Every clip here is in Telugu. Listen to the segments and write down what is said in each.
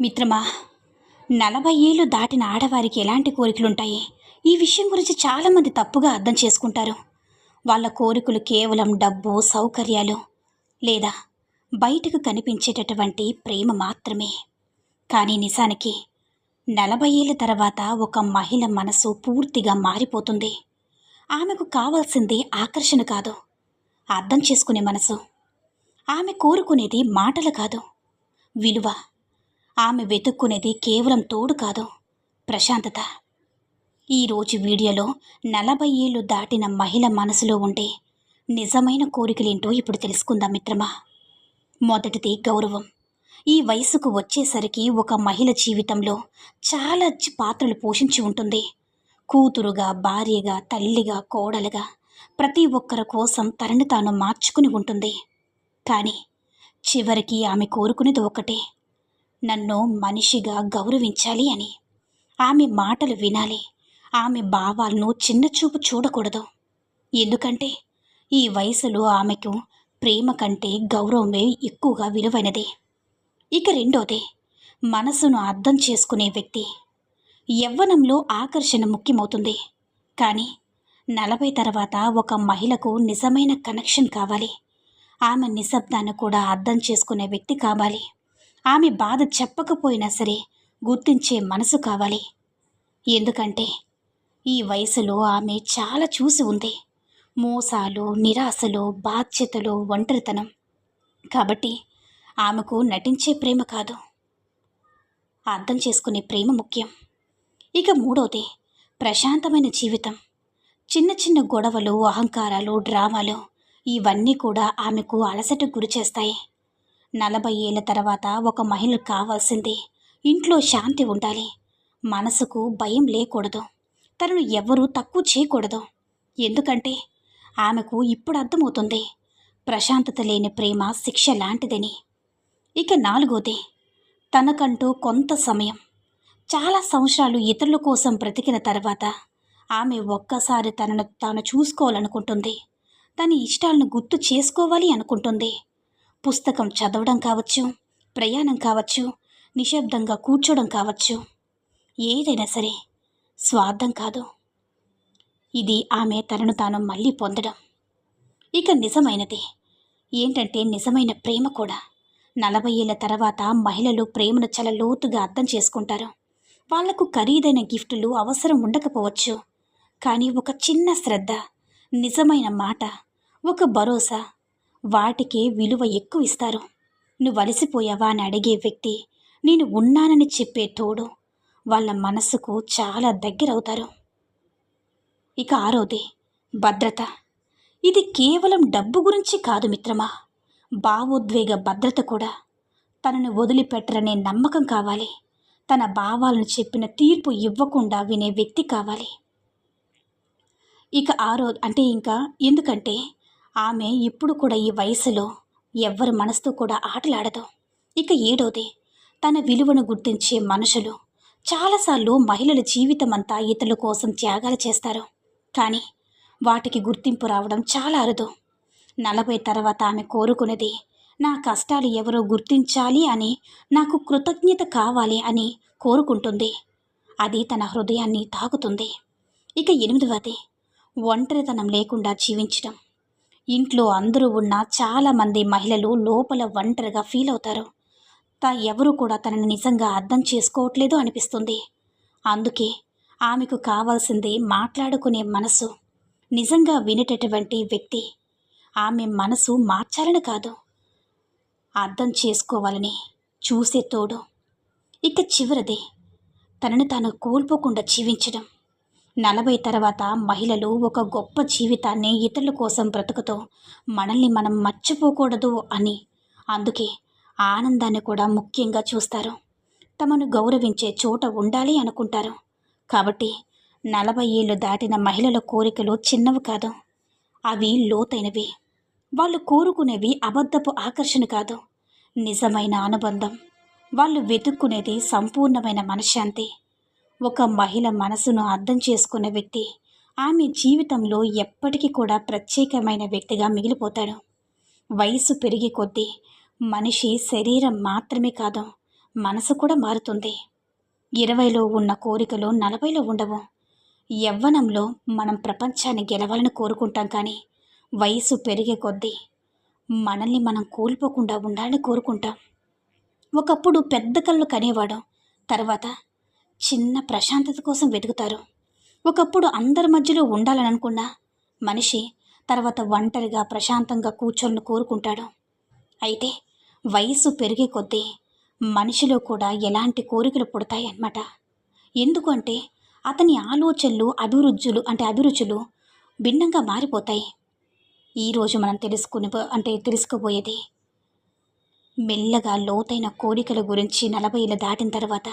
మిత్రమా, 40 ఏళ్ళు దాటిన ఆడవారికి ఎలాంటి కోరికలుంటాయి? ఈ విషయం గురించి చాలామంది తప్పుగా అర్థం చేసుకుంటారు. వాళ్ళ కోరికలు కేవలం డబ్బు, సౌకర్యాలు లేదా బయటకు కనిపించేటటువంటి ప్రేమ మాత్రమే. కానీ నిజానికి 40 ఏళ్ళ తర్వాత ఒక మహిళ మనసు పూర్తిగా మారిపోతుంది. ఆమెకు కావాల్సింది ఆకర్షణ కాదు, అర్థం చేసుకునే మనసు. ఆమె కోరుకునేది మాటలు కాదు, విలువ. ఆమె వెతుక్కునేది కేవలం తోడు కాదు, ప్రశాంతత. ఈరోజు వీడియోలో 40 ఏళ్ళు దాటిన మహిళ మనసులో ఉండే నిజమైన కోరికలేంటో ఇప్పుడు తెలుసుకుందాం మిత్రమా. మొదటిది గౌరవం. ఈ వయసుకు వచ్చేసరికి ఒక మహిళ జీవితంలో చాలా పాత్రలు పోషించి ఉంటుంది. కూతురుగా, భార్యగా, తల్లిగా, కోడలుగా ప్రతి ఒక్కరి కోసం తనని తాను మార్చుకుని ఉంటుంది. కానీ చివరికి ఆమె కోరుకునేది ఒకటే, నన్ను మనిషిగా గౌరవించాలి అని. ఆమె మాటలు వినాలి, ఆమె భావాలను చిన్నచూపు చూడకూడదు. ఎందుకంటే ఈ వయసులో ఆమెకు ప్రేమ కంటే గౌరవమే ఎక్కువగా విలువైనది. ఇక రెండోది, మనసును అర్థం చేసుకునే వ్యక్తి. యవ్వనంలో ఆకర్షణ ముఖ్యమవుతుంది, కానీ 40 తర్వాత ఒక మహిళకు నిజమైన కనెక్షన్ కావాలి. ఆమె నిశ్శబ్దాన్ని కూడా అర్థం చేసుకునే వ్యక్తి కావాలి. ఆమె బాధ చెప్పకపోయినా సరే గుర్తించే మనసు కావాలి. ఎందుకంటే ఈ వయసులో ఆమె చాలా చూసి ఉంది. మోసాలు, నిరాశలు, బాధ్యతలు, ఒంటరితనం. కాబట్టి ఆమెకు నటించే ప్రేమ కాదు, అర్థం చేసుకునే ప్రేమ ముఖ్యం. ఇక మూడోది, ప్రశాంతమైన జీవితం. చిన్న చిన్న గొడవలు, అహంకారాలు, డ్రామాలు ఇవన్నీ కూడా ఆమెకు అలసటకు గురి చేస్తాయి. 40 ఏళ్ళ తర్వాత ఒక మహిళకు కావాల్సింది ఇంట్లో శాంతి ఉండాలి, మనసుకు భయం లేకూడదు, తనను ఎవరూ తక్కువ చేయకూడదు. ఎందుకంటే ఆమెకు ఇప్పుడు అర్థమవుతుంది, ప్రశాంతత లేని ప్రేమ శిక్ష లాంటిదని. ఇక నాలుగోది, తనకంటూ కొంత సమయం. చాలా సంవత్సరాలు ఇతరుల కోసం బ్రతికిన తర్వాత ఆమె ఒక్కసారి తనను తాను చూసుకోవాలనుకుంటుంది. తన ఇష్టాలను గుర్తు చేసుకోవాలి అనుకుంటుంది. పుస్తకం చదవడం కావచ్చు, ప్రయాణం కావచ్చు, నిశ్శబ్దంగా కూర్చోవడం కావచ్చు, ఏదైనా సరే స్వార్థం కాదు. ఇది ఆమె తనను తాను మళ్ళీ పొందడం. ఇక నిజమైనది ఏంటంటే, నిజమైన ప్రేమ కూడా 40 ఏళ్ళ తర్వాత మహిళలు ప్రేమను చాలా లోతుగా అర్థం చేసుకుంటారు. వాళ్లకు ఖరీదైన గిఫ్టులు అవసరం ఉండకపోవచ్చు, కానీ ఒక చిన్న శ్రద్ధ, నిజమైన మాట, ఒక భరోసా, వాటికే విలువ ఎక్కువ ఇస్తారు. నువ్వు అలసిపోయావా అని అడిగే వ్యక్తి, నేను ఉన్నానని చెప్పే తోడు వాళ్ళ మనసుకు చాలా దగ్గరవుతారు. ఇక ఆరోది, భద్రత. ఇది కేవలం డబ్బు గురించి కాదు మిత్రమా, భావోద్వేగ భద్రత కూడా. తనను వదిలిపెట్టరనే నమ్మకం కావాలి. తన భావాలను చెప్పిన తీర్పు ఇవ్వకుండా వినే వ్యక్తి కావాలి. ఇక ఎందుకంటే ఆమె ఇప్పుడు కూడా ఈ వయసులో ఎవ్వరి మనసుతో కూడా ఆటలాడదు. ఇక ఏడోది, తన విలువను గుర్తించే మనుషులు. చాలాసార్లు మహిళల జీవితం అంతా ఇతరుల కోసం త్యాగాలు చేస్తారు, కానీ వాటికి గుర్తింపు రావడం చాలా అరుదు. 40 తర్వాత ఆమె కోరుకునేది, నా కష్టాలు ఎవరో గుర్తించాలి అని, నాకు కృతజ్ఞత కావాలి అని కోరుకుంటుంది. అది తన హృదయాన్ని తాకుతుంది. ఇక ఎనిమిదవది, ఒంటరితనం లేకుండా జీవించడం. ఇంట్లో అందరూ ఉన్న చాలామంది మహిళలు లోపల ఒంటరిగా ఫీల్ అవుతారు. ఎవరు కూడా తనని నిజంగా అర్థం చేసుకోవట్లేదు అనిపిస్తుంది. అందుకే ఆమెకు కావాల్సింది మాట్లాడుకునే మనసు, నిజంగా వినేటటువంటి వ్యక్తి. ఆమె మనసు మార్చాలని కాదు, అర్థం చేసుకోవాలని చూసే తోడు. ఇక చివరిది, తనని తాను కోల్పోకుండా జీవించడం. 40 తర్వాత మహిళలు ఒక గొప్ప జీవితాన్ని ఇతరుల కోసం బ్రతుకుతూ మనల్ని మనం మర్చిపోకూడదు అని, అందుకే ఆనందాన్ని కూడా ముఖ్యంగా చూస్తారు. తమను గౌరవించే చోట ఉండాలి అనుకుంటారు. కాబట్టి 40 ఏళ్ళు దాటిన మహిళల కోరికలు చిన్నవి కాదు, అవి లోతైనవి. వాళ్ళు కోరుకునేవి అబద్ధపు ఆకర్షణ కాదు, నిజమైన అనుబంధం. వాళ్ళు వెతుక్కునేది సంపూర్ణమైన మనశ్శాంతి. ఒక మహిళ మనసును అర్థం చేసుకున్న వ్యక్తి ఆమె జీవితంలో ఎప్పటికీ కూడా ప్రత్యేకమైన వ్యక్తిగా మిగిలిపోతాడు. వయసు పెరిగే కొద్దీ మనిషి శరీరం మాత్రమే కాదు, మనసు కూడా మారుతుంది. 20లో ఉన్న కోరికలు 40లో ఉండవు. యవ్వనంలో మనం ప్రపంచాన్ని గెలవాలని కోరుకుంటాం, కానీ వయసు పెరిగే కొద్దీ మనల్ని మనం కోల్పోకుండా ఉండాలని కోరుకుంటాం. ఒకప్పుడు పెద్ద కళ్ళు కనేవాడు, తర్వాత చిన్న ప్రశాంతత కోసం వెతుకుతారు. ఒకప్పుడు అందరి మధ్యలో ఉండాలని అనుకున్న మనిషి తర్వాత ఒంటరిగా ప్రశాంతంగా కూర్చొని కోరుకుంటాడు. అయితే వయసు పెరిగే కొద్దీ మనిషిలో కూడా ఎలాంటి కోరికలు పుడతాయి అన్నమాట. ఎందుకంటే అతని ఆలోచనలు అభిరుచులు భిన్నంగా మారిపోతాయి. ఈరోజు మనం తెలుసుకోబోయేది మెల్లగా లోతైన కోరికల గురించి. 40 దాటిన తర్వాత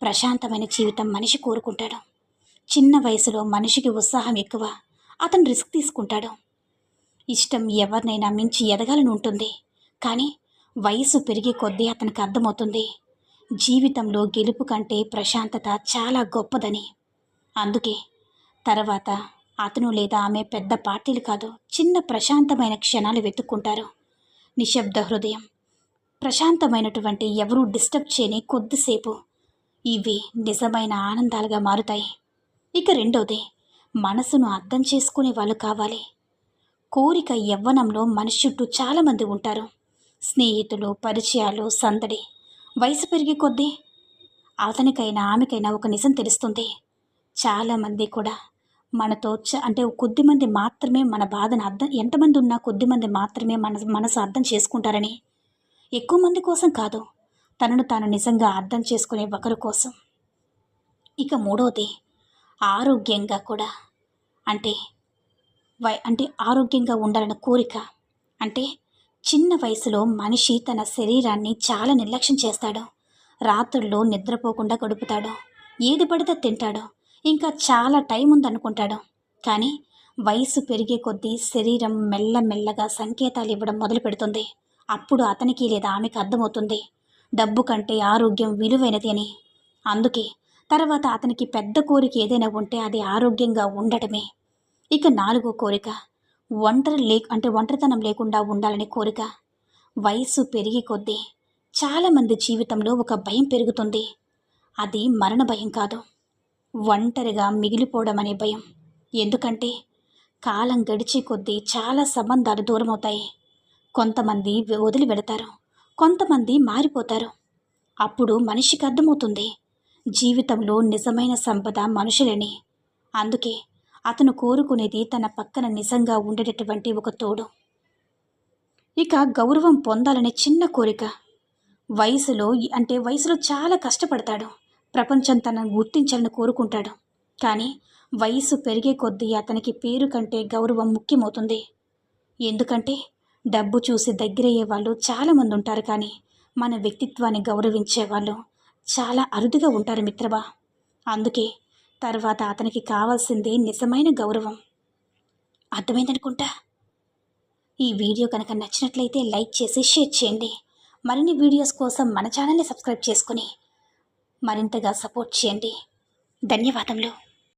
ప్రశాంతమైన జీవితం మనిషి కోరుకుంటాడు. చిన్న వయసులో మనిషికి ఉత్సాహం ఎక్కువ, అతను రిస్క్ తీసుకుంటాడు. ఇష్టం ఎవరినైనా మించి ఎదగాలని ఉంటుంది. కానీ వయసు పెరిగే కొద్దీ అతనికి అర్థమవుతుంది, జీవితంలో గెలుపు కంటే ప్రశాంతత చాలా గొప్పదని. అందుకే తర్వాత అతను లేదా ఆమె పెద్ద పార్టీలు కాదు, చిన్న ప్రశాంతమైన క్షణాలు వెతుక్కుంటారు. నిశ్శబ్ద హృదయం, ప్రశాంతమైనటువంటి ఎవరూ డిస్టర్బ్ చేయని కొద్దిసేపు, ఇవి నిజమైన ఆనందాలుగా మారుతాయి. ఇక రెండోది, మనసును అర్థం చేసుకునే వాళ్ళు కావాలి. కోరిక యవ్వనంలో మనిషి చుట్టూ చాలామంది ఉంటారు. స్నేహితులు, పరిచయాలు, సందడి. వయసు పెరిగే కొద్దీ అతనికైనా ఆమెకైనా ఒక నిజం తెలుస్తుంది, చాలామంది కూడా మనతో కొద్దిమంది మాత్రమే మన బాధను ఎంతమంది ఉన్నా కొద్దిమంది మాత్రమే మనసు అర్థం చేసుకుంటారని. ఎక్కువ మంది కోసం కాదు, తనను తాను నిజంగా అర్థం చేసుకునే ఒకరి కోసం. ఇక మూడోది, ఆరోగ్యంగా కూడా అంటే ఆరోగ్యంగా ఉండాలన్న కోరిక. అంటే చిన్న వయసులో మనిషి తన శరీరాన్ని చాలా నిర్లక్ష్యం చేస్తాడు. రాత్రుల్లో నిద్రపోకుండా గడుపుతాడు, ఏది పడితే తింటాడు, ఇంకా చాలా టైం ఉందనుకుంటాడు. కానీ వయసు పెరిగే కొద్దీ శరీరం మెల్లమెల్లగా సంకేతాలు ఇవ్వడం మొదలు పెడుతుంది. అప్పుడు అతనికి లేదా ఆమెకు అర్థమవుతుంది, డబ్బు కంటే ఆరోగ్యం విలువైనది అని. అందుకే తర్వాత అతనికి పెద్ద కోరిక ఏదైనా ఉంటే అది ఆరోగ్యంగా ఉండటమే. ఇక 4వ కోరిక, ఒంటరితనం లేకుండా ఉండాలనే కోరిక. వయసు పెరిగే కొద్దీ చాలామంది జీవితంలో ఒక భయం పెరుగుతుంది. అది మరణ భయం కాదు, ఒంటరిగా మిగిలిపోవడం అనే భయం. ఎందుకంటే కాలం గడిచే కొద్దీ చాలా సంబంధాలు దూరమవుతాయి. కొంతమంది వదిలి వెళతారు, కొంతమంది మారిపోతారు. అప్పుడు మనిషికి అర్థమవుతుంది, జీవితంలో నిజమైన సంపద మనుషులని. అందుకే అతను కోరుకునేది తన పక్కన నిజంగా ఉండేటటువంటి ఒక తోడు. ఇక గౌరవం పొందాలనే చిన్న కోరిక. వయసులో చాలా కష్టపడతాడు, ప్రపంచం తనను గుర్తించాలని కోరుకుంటాడు. కానీ వయసు పెరిగే కొద్దీ అతనికి పేరు కంటే గౌరవం ముఖ్యమవుతుంది. ఎందుకంటే డబ్బు చూసి దగ్గరయ్యే వాళ్ళు చాలామంది ఉంటారు, కానీ మన వ్యక్తిత్వాన్ని గౌరవించే వాళ్ళు చాలా అరుదుగా ఉంటారు మిత్రమా. అందుకే తర్వాత అతనికి కావాల్సింది నిజమైన గౌరవం. అర్థమైందనుకుంటా. ఈ వీడియో కనుక నచ్చినట్లయితే లైక్ చేసి షేర్ చేయండి. మరిన్ని వీడియోస్ కోసం మన ఛానల్ని సబ్స్క్రైబ్ చేసుకుని మరింతగా సపోర్ట్ చేయండి. ధన్యవాదములు.